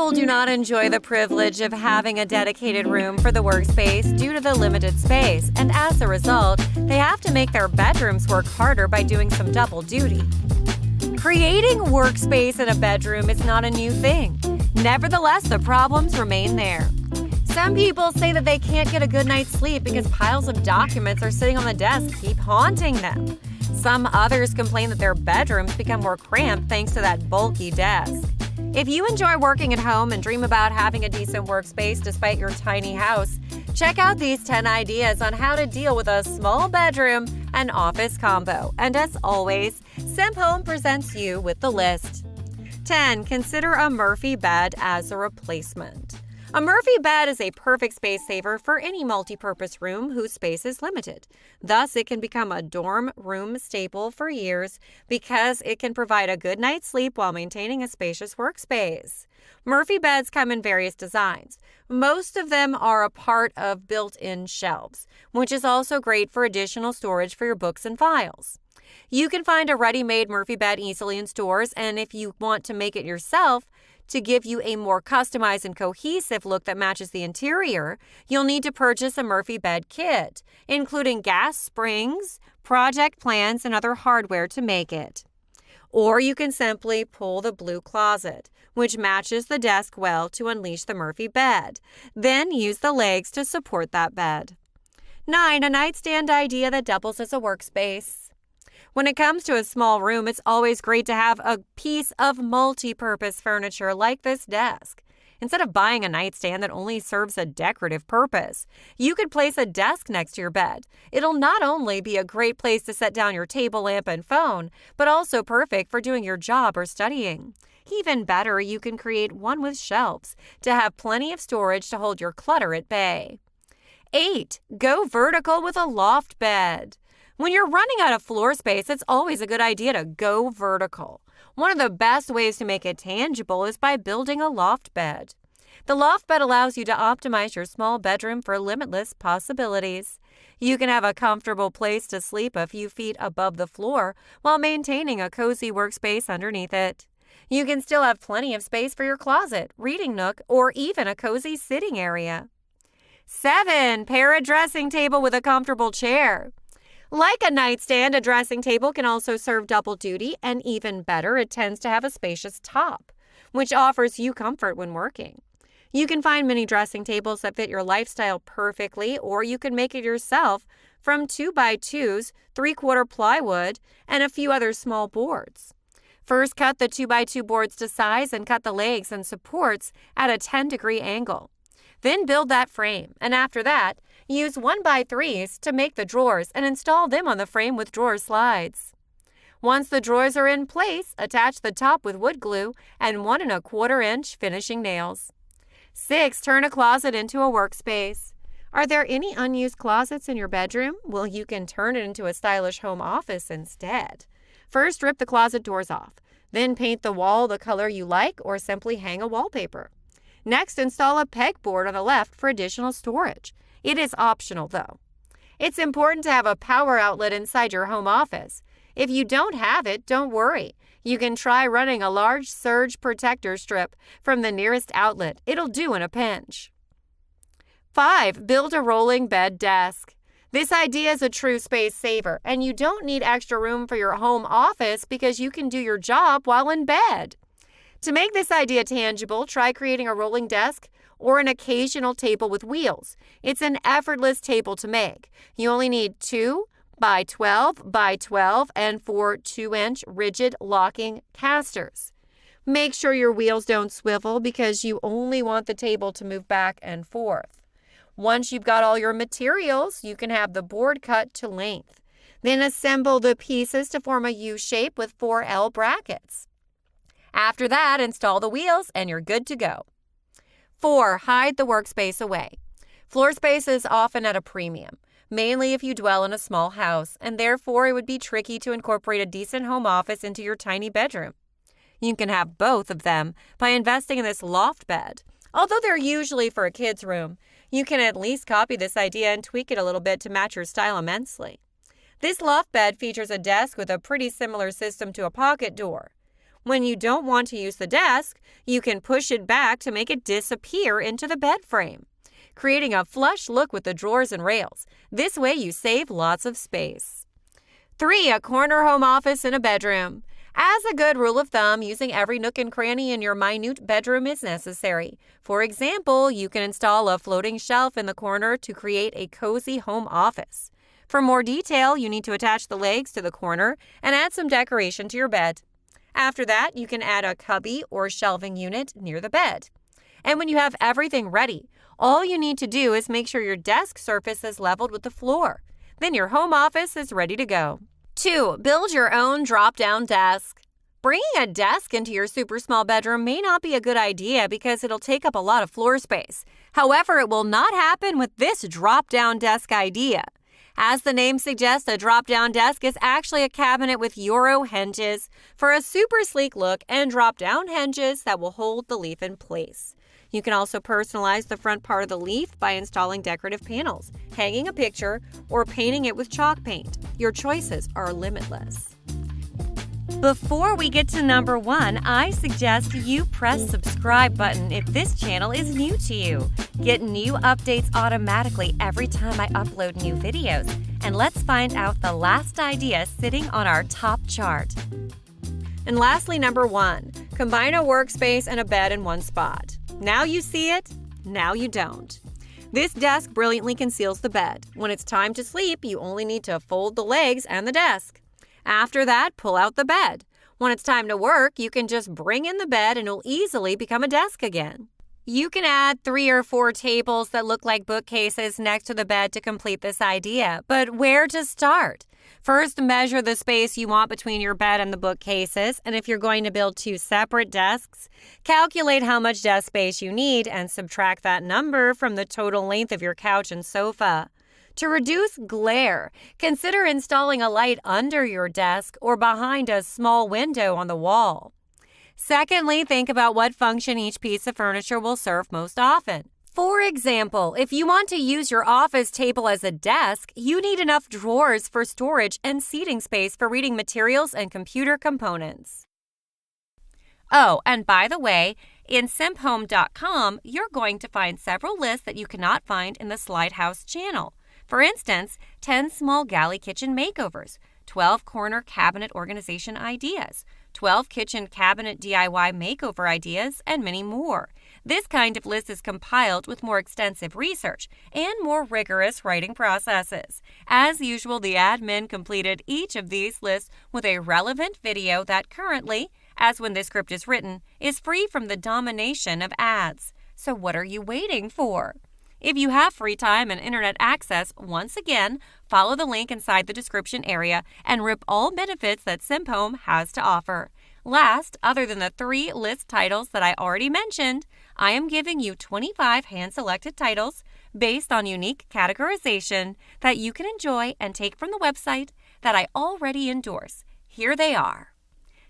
people do not enjoy the privilege of having a dedicated room for the workspace due to the limited space, and as a result, they have to make their bedrooms work harder by doing some double duty. Creating workspace in a bedroom is not a new thing. Nevertheless, the problems remain there. Some people say that they can't get a good night's sleep because piles of documents are sitting on the desk keep haunting them. Some others complain that their bedrooms become more cramped thanks to that bulky desk. If you enjoy working at home and dream about having a decent workspace despite your tiny house, check out these 10 ideas on how to deal with a small bedroom and office combo. And as always, Simp Home presents you with the list. 10. Consider a Murphy bed as a replacement. A Murphy bed is a perfect space saver for any multi-purpose room whose space is limited. Thus, it can become a dorm room staple for years because it can provide a good night's sleep while maintaining a spacious workspace. Murphy beds come in various designs. Most of them are a part of built-in shelves, which is also great for additional storage for your books and files. You can find a ready-made Murphy bed easily in stores, and if you want to make it yourself, to give you a more customized and cohesive look that matches the interior, you'll need to purchase a Murphy bed kit, including gas springs, project plans, and other hardware to make it. Or you can simply pull the blue closet, which matches the desk well to unleash the Murphy bed. Then use the legs to support that bed. 9. A nightstand idea that doubles as a workspace. When it comes to a small room, it's always great to have a piece of multi-purpose furniture like this desk. Instead of buying a nightstand that only serves a decorative purpose, you could place a desk next to your bed. It'll not only be a great place to set down your table lamp and phone, but also perfect for doing your job or studying. Even better, you can create one with shelves to have plenty of storage to hold your clutter at bay. 8. Go vertical with a loft bed. When you're running out of floor space, it's always a good idea to go vertical. One of the best ways to make it tangible is by building a loft bed. The loft bed allows you to optimize your small bedroom for limitless possibilities. You can have a comfortable place to sleep a few feet above the floor while maintaining a cozy workspace underneath it. You can still have plenty of space for your closet, reading nook, or even a cozy sitting area. 7. Pair a dressing table with a comfortable chair. Like a nightstand, a dressing table can also serve double duty, and even better, it tends to have a spacious top, which offers you comfort when working. You can find many dressing tables that fit your lifestyle perfectly, or you can make it yourself from 2x2s, 3/4 plywood, and a few other small boards. First, cut the 2x2 boards to size and cut the legs and supports at a 10-degree angle. Then build that frame, and after that, use 1x3s to make the drawers and install them on the frame with drawer slides. Once the drawers are in place, attach the top with wood glue and 1 1/4 inch finishing nails. 6. Turn a closet into a workspace. Are there any unused closets in your bedroom? Well, you can turn it into a stylish home office instead. First, rip the closet doors off. Then paint the wall the color you like or simply hang a wallpaper. Next, install a pegboard on the left for additional storage. It is optional, though. It's important to have a power outlet inside your home office. If you don't have it, don't worry. You can try running a large surge protector strip from the nearest outlet. It'll do in a pinch. 5. Build a rolling bed desk. This idea is a true space saver, and you don't need extra room for your home office because you can do your job while in bed. To make this idea tangible, try creating a rolling desk or an occasional table with wheels. It's an effortless table to make. You only need 2x12x12 and 4 2-inch rigid locking casters. Make sure your wheels don't swivel because you only want the table to move back and forth. Once you've got all your materials, you can have the board cut to length. Then assemble the pieces to form a U shape with 4 L brackets. After that, install the wheels and you're good to go. 4. Hide the workspace away. Floor space is often at a premium, mainly if you dwell in a small house, and therefore it would be tricky to incorporate a decent home office into your tiny bedroom. You can have both of them by investing in this loft bed. Although they're usually for a kid's room, you can at least copy this idea and tweak it a little bit to match your style immensely. This loft bed features a desk with a pretty similar system to a pocket door. When you don't want to use the desk, you can push it back to make it disappear into the bed frame, creating a flush look with the drawers and rails. This way you save lots of space. 3. A corner home office in a bedroom. As a good rule of thumb, using every nook and cranny in your minute bedroom is necessary. For example, you can install a floating shelf in the corner to create a cozy home office. For more detail, you need to attach the legs to the corner and add some decoration to your bed. After that, you can add a cubby or shelving unit near the bed. And when you have everything ready, all you need to do is make sure your desk surface is leveled with the floor. Then your home office is ready to go. 2. Build your own drop-down desk. Bringing a desk into your super small bedroom may not be a good idea because it'll take up a lot of floor space. However, it will not happen with this drop-down desk idea. As the name suggests, a drop-down desk is actually a cabinet with Euro hinges for a super sleek look and drop-down hinges that will hold the leaf in place. You can also personalize the front part of the leaf by installing decorative panels, hanging a picture, or painting it with chalk paint. Your choices are limitless. Before we get to number 1, I suggest you press subscribe button if this channel is new to you. Get new updates automatically every time I upload new videos. And let's find out the last idea sitting on our top chart. And lastly, number 1, combine a workspace and a bed in one spot. Now you see it, now you don't. This desk brilliantly conceals the bed. When it's time to sleep, you only need to fold the legs and the desk. After that, pull out the bed. When it's time to work, you can just bring in the bed and it'll easily become a desk again. You can add 3 or 4 tables that look like bookcases next to the bed to complete this idea. But where to start? First, measure the space you want between your bed and the bookcases, and if you're going to build 2 separate desks, calculate how much desk space you need and subtract that number from the total length of your couch and sofa. To reduce glare, consider installing a light under your desk or behind a small window on the wall. Secondly, think about what function each piece of furniture will serve most often. For example, if you want to use your office table as a desk, you need enough drawers for storage and seating space for reading materials and computer components. Oh, and by the way, in simphome.com, you're going to find several lists that you cannot find in the Slide House channel. For instance, 10 small galley kitchen makeovers, 12 corner cabinet organization ideas, 12 kitchen cabinet DIY makeover ideas, and many more. This kind of list is compiled with more extensive research and more rigorous writing processes. As usual, the admin completed each of these lists with a relevant video that currently, as when this script is written, is free from the domination of ads. So what are you waiting for? If you have free time and internet access, once again, follow the link inside the description area and rip all benefits that SimpHome has to offer. Last, other than the 3 list titles that I already mentioned, I am giving you 25 hand-selected titles based on unique categorization that you can enjoy and take from the website that I already endorse. Here they are.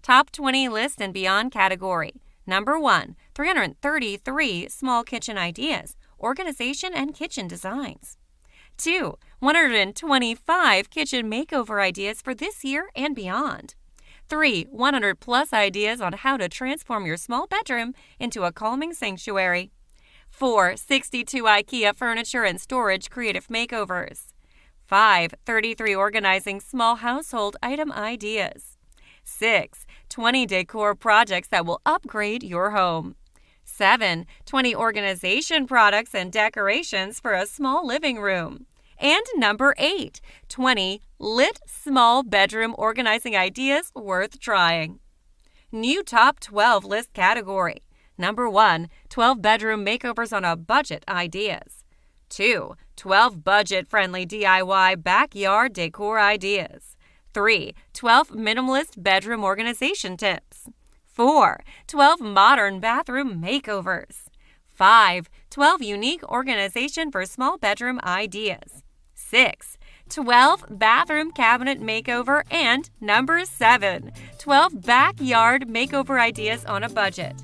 Top 20 List and Beyond category. Number 1, 333 small kitchen ideas, organization and kitchen designs. 2, 125 kitchen makeover ideas for this year and beyond. 3, 100 plus ideas on how to transform your small bedroom into a calming sanctuary. 4, 62 IKEA furniture and storage creative makeovers. 5, 33 organizing small household item ideas. 6, 20 decor projects that will upgrade your home. 7, 20 organization products and decorations for a small living room. And number 8, 20 lit small bedroom organizing ideas worth trying. New top 12 list category. Number 1, 12 bedroom makeovers on a budget ideas. 2, 12 budget-friendly DIY backyard decor ideas. 3, 12 minimalist bedroom organization tips. 4, 12 modern bathroom makeovers. 5, 12 unique organization for small bedroom ideas. 6, 12 bathroom cabinet makeover. And number 7, 12 backyard makeover ideas on a budget.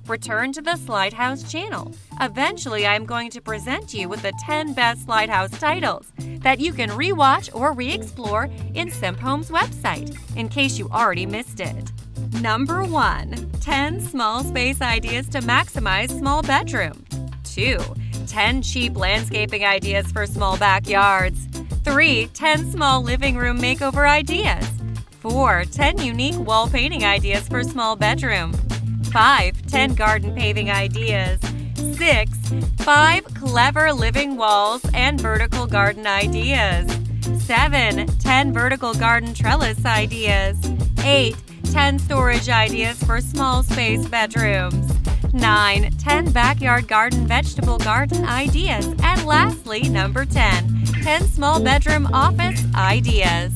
Return to the Slide House channel. Eventually, I'm going to present you with the 10 best Slide House titles that you can rewatch or re-explore in Simphome's website, in case you already missed it. Number 1. 10 small space ideas to maximize small bedrooms. 2. 10 cheap landscaping ideas for small backyards. 3. 10 small living room makeover ideas. 4. 10 unique wall painting ideas for small bedroom. 5. 10 garden paving ideas. 6. 5 clever living walls and vertical garden ideas. 7. 10 vertical garden trellis ideas. 8. 10 storage ideas for small space bedrooms. 9. 10 backyard garden vegetable garden ideas. And lastly, number 10. 10 small bedroom office ideas.